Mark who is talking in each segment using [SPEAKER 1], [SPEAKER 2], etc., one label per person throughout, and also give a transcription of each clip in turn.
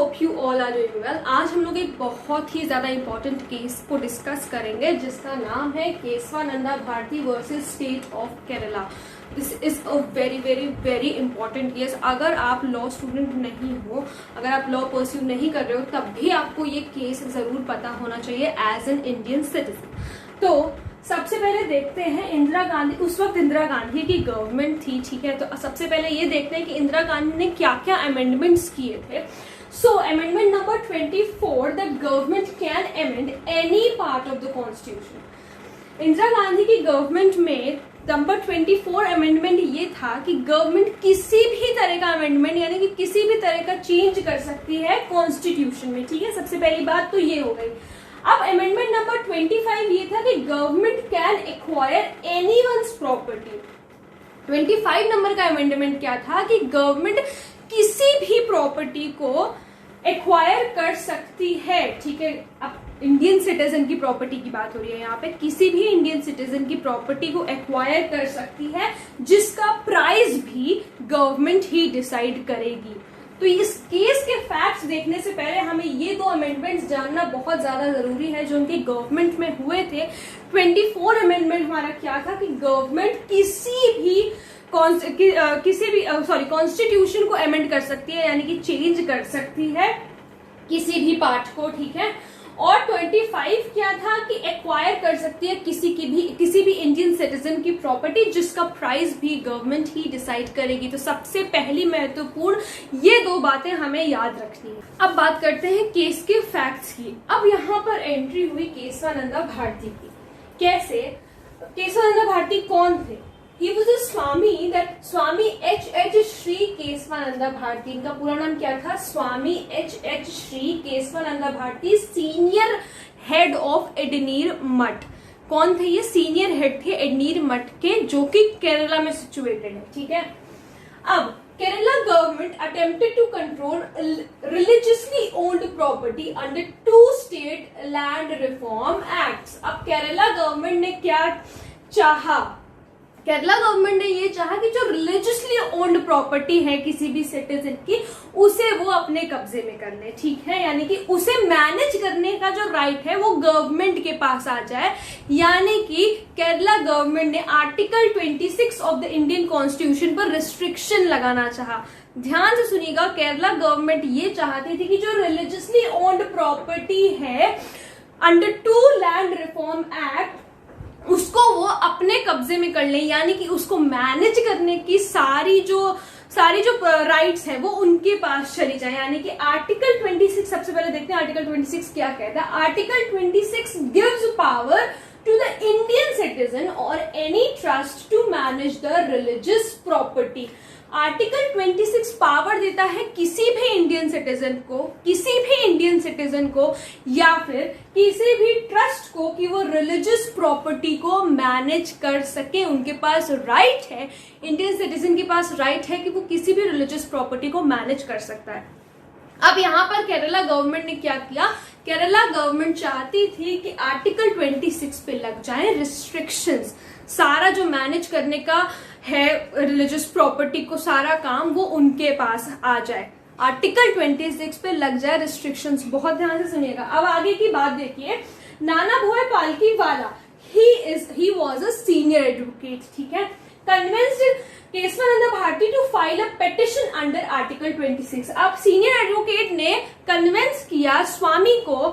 [SPEAKER 1] Hope you all are doing well. आज हम लोग एक बहुत ही ज्यादा इंपॉर्टेंट केस को डिस्कस करेंगे जिसका नाम है Kesavananda Bharati versus state of Kerala. This is a very very very important case. अगर आप लॉ स्टूडेंट नहीं हो, अगर आप लॉ परस्यू नहीं कर रहे हो, तब भी आपको ये केस जरूर पता होना चाहिए एज एन इंडियन सिटीजन। तो सबसे पहले देखते हैं इंदिरा गांधी, उस वक्त इंदिरा गांधी की गवर्नमेंट थी, ठीक है। तो सबसे पहले ये देखते हैं कि इंदिरा गांधी ने क्या क्या अमेंडमेंट्स किए थे। So amendment number 24 that government can amend any part of the constitution. Indira Gandhi की गवर्नमेंट में नंबर 24 अमेंडमेंट ये था कि गवर्नमेंट किसी भी तरह का अमेंडमेंट यानी कि किसी भी तरह का चेंज कर सकती है कॉन्स्टिट्यूशन में, ठीक है। सबसे पहली बात तो ये हो गई। अब अमेंडमेंट नंबर 25 ये था कि government can acquire anyone's property. 25 number का अमेंडमेंट क्या था कि गवर्नमेंट किसी भी प्रॉपर्टी को एक्वायर कर सकती है, ठीक है। अब इंडियन सिटीजन की प्रॉपर्टी की बात हो रही है यहाँ पे। किसी भी इंडियन सिटीजन की प्रॉपर्टी को एक्वायर कर सकती है जिसका प्राइस भी गवर्नमेंट ही डिसाइड करेगी। तो इस केस के फैक्ट्स देखने से पहले हमें ये दो अमेंडमेंट्स जानना बहुत ज्यादा जरूरी है जो उनकी गवर्नमेंट में हुए थे। 24 अमेंडमेंट हमारा क्या था कि गवर्नमेंट किसी भी कॉन्स्टिट्यूशन को अमेंड कर सकती है यानी कि चेंज कर सकती है किसी भी पार्ट को, ठीक है। और 25 क्या था कि एक्वायर कर सकती है किसी भी इंडियन सिटीजन की प्रॉपर्टी जिसका प्राइस भी गवर्नमेंट ही डिसाइड करेगी। तो सबसे पहली महत्वपूर्ण ये दो बातें हमें याद रखनी है। अब बात करते हैं केस के फैक्ट्स की। अब यहाँ पर एंट्री हुई केशवानंदा भारती की। कैसे? केशवानंदा भारती कौन थे? He was a Swami, that Swami H.H. Shri Kesavananda Bharti. इनका पूरा नाम क्या था? Swami H.H. Shri Kesavananda Bharati, senior head of Edneer मठ। कौन थे ये? सीनियर हेड थे एडनीर मठ के, जो कि केरला में सिचुएटेड है, ठीक है। अब Kerala government attempted to control religiously owned property under 2 state land reform acts. अब केरला गवर्नमेंट ने क्या चाहा? केरला गवर्नमेंट ने ये चाहा कि जो रिलीजियसली ओन्ड प्रॉपर्टी है किसी भी सिटीजन की, उसे वो अपने कब्जे में कर ले, ठीक है। यानी कि उसे मैनेज करने का जो राइट है वो गवर्नमेंट के पास आ जाए। यानी कि केरला गवर्नमेंट ने article 26 of the Indian constitution पर रिस्ट्रिक्शन लगाना चाहा। ध्यान से सुनिएगा, केरला गवर्नमेंट ये चाहती थी कि जो रिलीजियसली ओन्ड प्रॉपर्टी है अंडर 2 लैंड रिफॉर्म एक्ट, उसको वो अपने कब्जे में कर ले, यानी कि उसको मैनेज करने की सारी जो राइट्स है वो उनके पास चली जाए। यानी कि आर्टिकल 26, सबसे पहले देखते हैं आर्टिकल 26 क्या कहता है। Article 26 gives power to the Indian citizen और any trust to manage the religious property. Article 26 power देता है किसी भी इंडियन सिटीजन को या फिर किसी भी ट्रस्ट को कि वो रिलीजियस प्रॉपर्टी को मैनेज कर सके। उनके पास राइट है, इंडियन सिटीजन के पास राइट है कि वो किसी भी रिलीजियस प्रॉपर्टी को मैनेज कर सकता है। अब यहाँ पर केरला गवर्नमेंट ने क्या किया? केरला गवर्नमेंट चाहती थी कि आर्टिकल 26 पे लग जाए रिस्ट्रिक्शंस। सारा जो मैनेज करने का है रिलीजियस प्रॉपर्टी को, सारा काम वो उनके पास आ जाए। आर्टिकल 26 पे लग जाए रिस्ट्रिक्शंस। बहुत ध्यान से सुनिएगा। अब आगे की बात देखिए। Nana Bhoy Palkhivala, he was a senior advocate, ठीक है। Convinced Kesavananda Bharati to file a petition under article 26। अब सीनियर एडवोकेट ने कन्विंस किया स्वामी को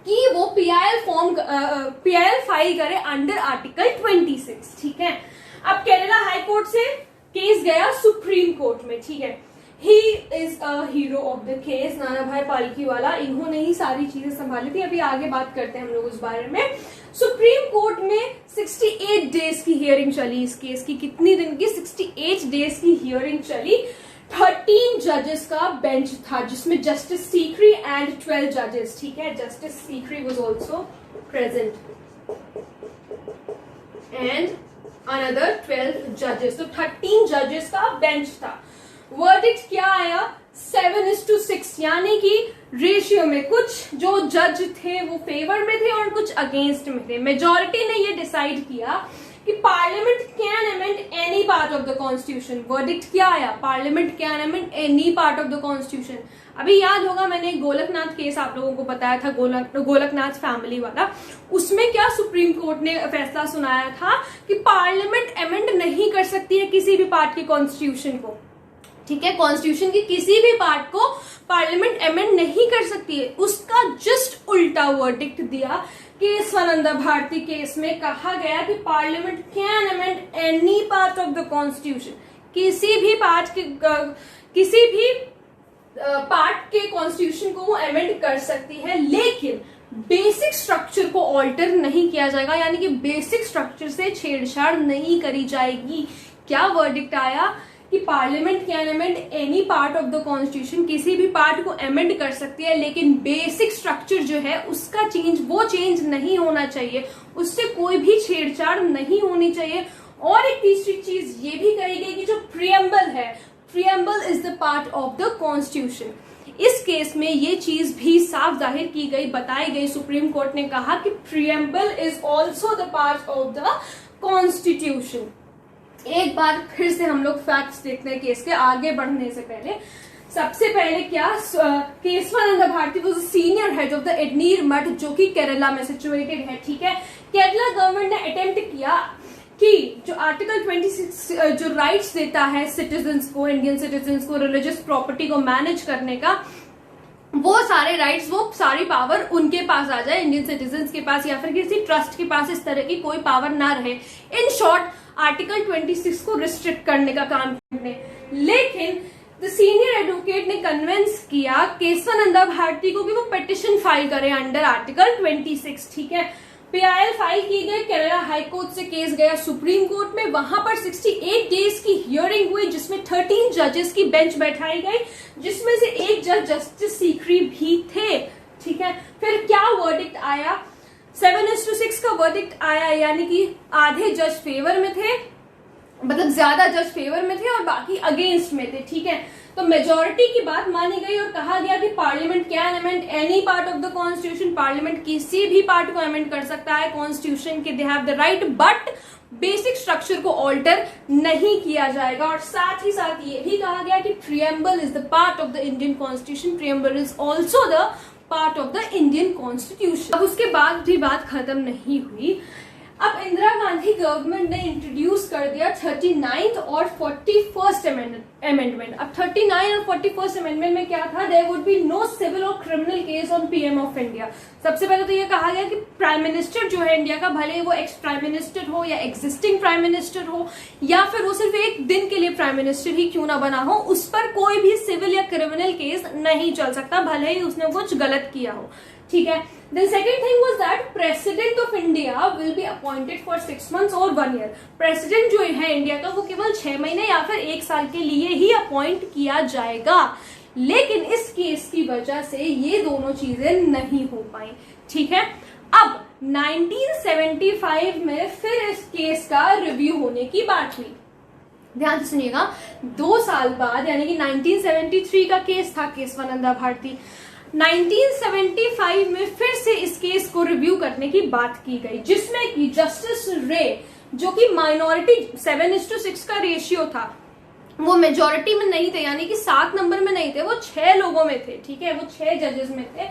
[SPEAKER 1] कि वो पीआईएल फाइल करे अंडर आर्टिकल 26, ठीक है। अब केरला हाई कोर्ट से केस गया सुप्रीम कोर्ट में, ठीक है। He is a hero of the case, नाना भाई पालकीवाला। इन्होंने ही सारी चीजें संभाली थी। अभी आगे बात करते हैं हम लोग उस बारे में। सुप्रीम कोर्ट में 68 डेज की हियरिंग चली इस केस की। कितनी दिन की? 68 डेज की हियरिंग चली। 13 जजेस का बेंच था जिसमें जस्टिस सीकरी एंड 12 जजेस, ठीक है। Justice Sikri was also present and another 12 जजेस। तो 13 जजेस का बेंच था। वर्डिक्ट क्या आया? 7:6, यानी कि रेशियो में कुछ जो जज थे वो फेवर में थे और कुछ अगेंस्ट में थे। मेजोरिटी ने ये डिसाइड किया कि parliament can amend any part of the constitution. Verdict क्या आया? Parliament can amend any part of the constitution. अभी याद होगा मैंने गोलकनाथ केस आप लोगों को बताया था, गोलकनाथ फैमिली वाला। उसमें क्या सुप्रीम कोर्ट ने फैसला सुनाया था कि पार्लियामेंट अमेंड नहीं कर सकती है किसी भी पार्ट के कॉन्स्टिट्यूशन को, ठीक है, कॉन्स्टिट्यूशन की किसी भी पार्ट को पार्लियामेंट अमेंड नहीं कर सकती है। उसका जस्ट उल्टा वर्डिक्ट दिया। केशवानंद भारती केस में कहा गया कि parliament can amend any part of the constitution, किसी भी पार्ट के कॉन्स्टिट्यूशन को वो अमेंड कर सकती है, लेकिन बेसिक स्ट्रक्चर को ऑल्टर नहीं किया जाएगा, यानी कि बेसिक स्ट्रक्चर से छेड़छाड़ नहीं करी जाएगी। क्या वर्डिक्ट आया कि parliament can amend any part of the constitution, किसी भी पार्ट को अमेंड कर सकती है, लेकिन बेसिक स्ट्रक्चर जो है उसका चेंज नहीं होना चाहिए, उससे कोई भी छेड़छाड़ नहीं होनी चाहिए। और एक तीसरी चीज ये भी कही गई कि जो प्रियम्बल है, preamble is the part of the constitution. इस केस में ये चीज भी साफ जाहिर की गई, बताई गई, सुप्रीम कोर्ट ने कहा कि preamble is also the part of the constitution. एक बार फिर से हम लोग फैक्ट्स देखते हैं केस के आगे बढ़ने से पहले। सबसे पहले क्या, Kesavananda Bharati was senior head of the Edneer मठ, जो कि केरला में सिचुएटेड है, ठीक है। केरला गवर्नमेंट ने अटेम्प्ट किया कि जो आर्टिकल 26 जो राइट्स देता है सिटीजन्स को, इंडियन सिटीजन्स को रिलीजियस प्रॉपर्टी को मैनेज करने का, वो सारे राइट्स, वो सारी पावर उनके पास आ जाए, इंडियन सिटीजन्स के पास या फिर किसी ट्रस्ट के पास इस तरह की कोई पावर ना रहे। इन शॉर्ट आर्टिकल 26 को रिस्ट्रिक्ट करने का काम करने। लेकिन द सीनियर एडवोकेट ने कन्विंस किया केशवानंद भारती को कि वो पिटिशन फाइल करे अंडर आर्टिकल 26, ठीक है। पीआईएल फाइल की गई, केरला हाईकोर्ट से केस गया सुप्रीम कोर्ट में, वहां पर 68 डेज की हियरिंग हुई, जिसमें 13 जजेस की बेंच बैठाई गई, जिसमें से एक जज जस्टिस सीकरी भी थे, ठीक है। फिर क्या वर्डिक्ट आया? 7:6 का वर्डिक्ट आया, यानी कि आधे जज फेवर में थे, मतलब ज्यादा जज फेवर में थे और बाकी अगेंस्ट में थे, ठीक है। तो मेजोरिटी की बात मानी गई और कहा गया कि parliament can amend any part of the constitution, parliament किसी भी पार्ट को अमेंड कर सकता है कॉन्स्टिट्यूशन के, they have the right, but basic structure को ऑल्टर नहीं किया जाएगा। और साथ ही साथ ये भी कहा गया कि preamble is the part of the Indian constitution, preamble is also the part of the Indian constitution. अब उसके बाद भी बात खत्म नहीं हुई। अब इंदिरा गांधी गवर्नमेंट ने इंट्रोड्यूस कर दिया 39th और 41st अमेंडमेंट। अब 39 और 41st अमेंडमेंट में क्या था? There would be no civil और criminal case on PM of India. सबसे पहले तो ये कहा गया कि प्राइम मिनिस्टर जो है इंडिया का, भले वो एक्स प्राइम मिनिस्टर हो या एग्जिस्टिंग प्राइम मिनिस्टर हो या फिर वो सिर्फ एक दिन के लिए प्राइम मिनिस्टर ही क्यों ना बना हो, उस पर कोई भी सिविल या क्रिमिनल केस नहीं चल सकता, भले ही उसने कुछ गलत किया हो, ठीक है। Then second thing was that President of India will be appointed for 6 months or 1 year. President जो है इंडिया का वो केवल 6 महीने या फिर 1 साल के लिए ही अपॉइंट किया जाएगा। लेकिन इस केस की वजह से ये दोनों चीजें नहीं हो पाई, ठीक है। अब 1975 में फिर इस केस का रिव्यू होने की बात हुई। ध्यान से सुनिएगा, 2 साल बाद, यानी कि 1973 का केस था केशवानंद भारती, 1975 में फिर से इस केस को रिव्यू करने की बात की गई, जिसमें कि जस्टिस रे, जो कि माइनॉरिटी 7:6 का रेशियो था, वो मेजॉरिटी में नहीं थे, यानी कि 7 नंबर में नहीं थे, वो 6 लोगों में थे, ठीक है, वो 6 जजेस में थे।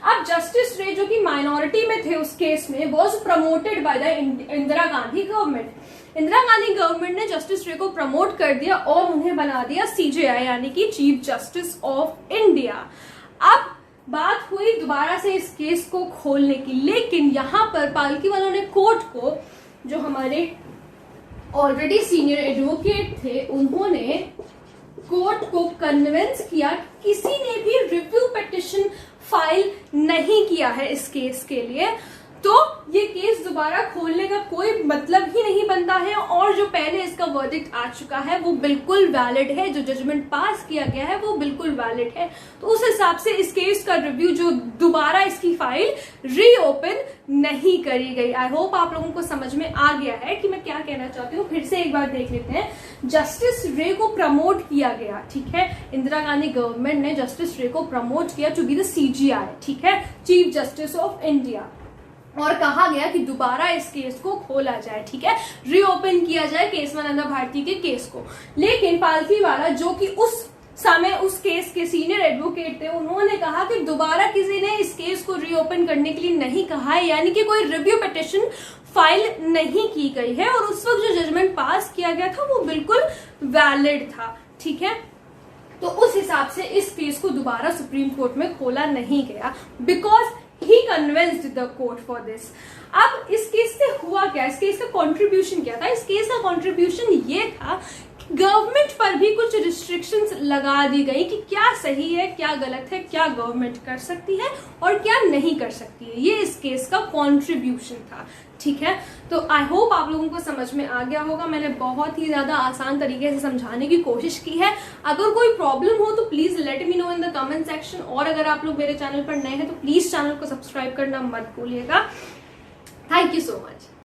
[SPEAKER 1] अब जस्टिस रे जो कि माइनॉरिटी में थे उस केस में, was promoted by the Indira Gandhi government. Indira Gandhi government ने जस्टिस रे को प्रमोट कर दिया और उन्हें बना दिया सीजेआई, यानी कि चीफ जस्टिस ऑफ इंडिया। अब बात हुई दोबारा से इस केस को खोलने की, लेकिन यहां पर पालकी वालों ने कोर्ट को, जो हमारे ऑलरेडी सीनियर एडवोकेट थे, उन्होंने कोर्ट को कन्विंस किया, किसी ने भी रिव्यू पिटिशन फाइल नहीं किया है इस केस के लिए, तो ये केस दोबारा खोलने का कोई मतलब ही नहीं बनता है, और जो पहले इसका वर्डिक्ट आ चुका है वो बिल्कुल वैलिड है, जो जजमेंट पास किया गया है वो बिल्कुल वैलिड है। तो उस हिसाब से इस केस का रिव्यू, जो दोबारा इसकी फाइल रीओपन नहीं करी गई। आई होप आप लोगों को समझ में आ गया है कि मैं क्या कहना चाहती हूँ। फिर से एक बार देख लेते हैं। जस्टिस रे को प्रमोट किया गया, ठीक है, इंदिरा गांधी गवर्नमेंट ने जस्टिस रे को प्रमोट किया टू बी द सीजीआई, ठीक है, चीफ जस्टिस ऑफ इंडिया। और कहा गया कि दोबारा इस केस को खोला जाए, ठीक है, रीओपन किया जाए केशवानंदा भारती के केस को। लेकिन पालथीवाला जो कि उस समय उस केस के सीनियर एडवोकेट थे, उन्होंने कहा कि दोबारा किसी ने इस केस को रीओपन करने के लिए नहीं कहा है, यानी कि कोई रिव्यू पिटिशन फाइल नहीं की गई है और उस वक्त जो जजमेंट पास किया गया था वो बिल्कुल वैलिड था, ठीक है। तो उस हिसाब से इस केस को दोबारा सुप्रीम कोर्ट में खोला नहीं गया, because he convinced the court for this. अब इस केस से हुआ क्या, इस केस का कंट्रीब्यूशन क्या था? इस केस का कंट्रीब्यूशन ये था गवर्नमेंट पर भी कुछ रिस्ट्रिक्शंस लगा दी गई कि क्या सही है, क्या गलत है, क्या गवर्नमेंट कर सकती है और क्या नहीं कर सकती है। ये इस केस का कंट्रीब्यूशन था, ठीक है। तो आई होप आप लोगों को समझ में आ गया होगा। मैंने बहुत ही ज्यादा आसान तरीके से समझाने की कोशिश की है। अगर कोई प्रॉब्लम हो तो please let me know in the comment section, और अगर आप लोग मेरे चैनल पर नए हैं तो प्लीज चैनल को सब्सक्राइब करना मत भूलिएगा। Thank you so much.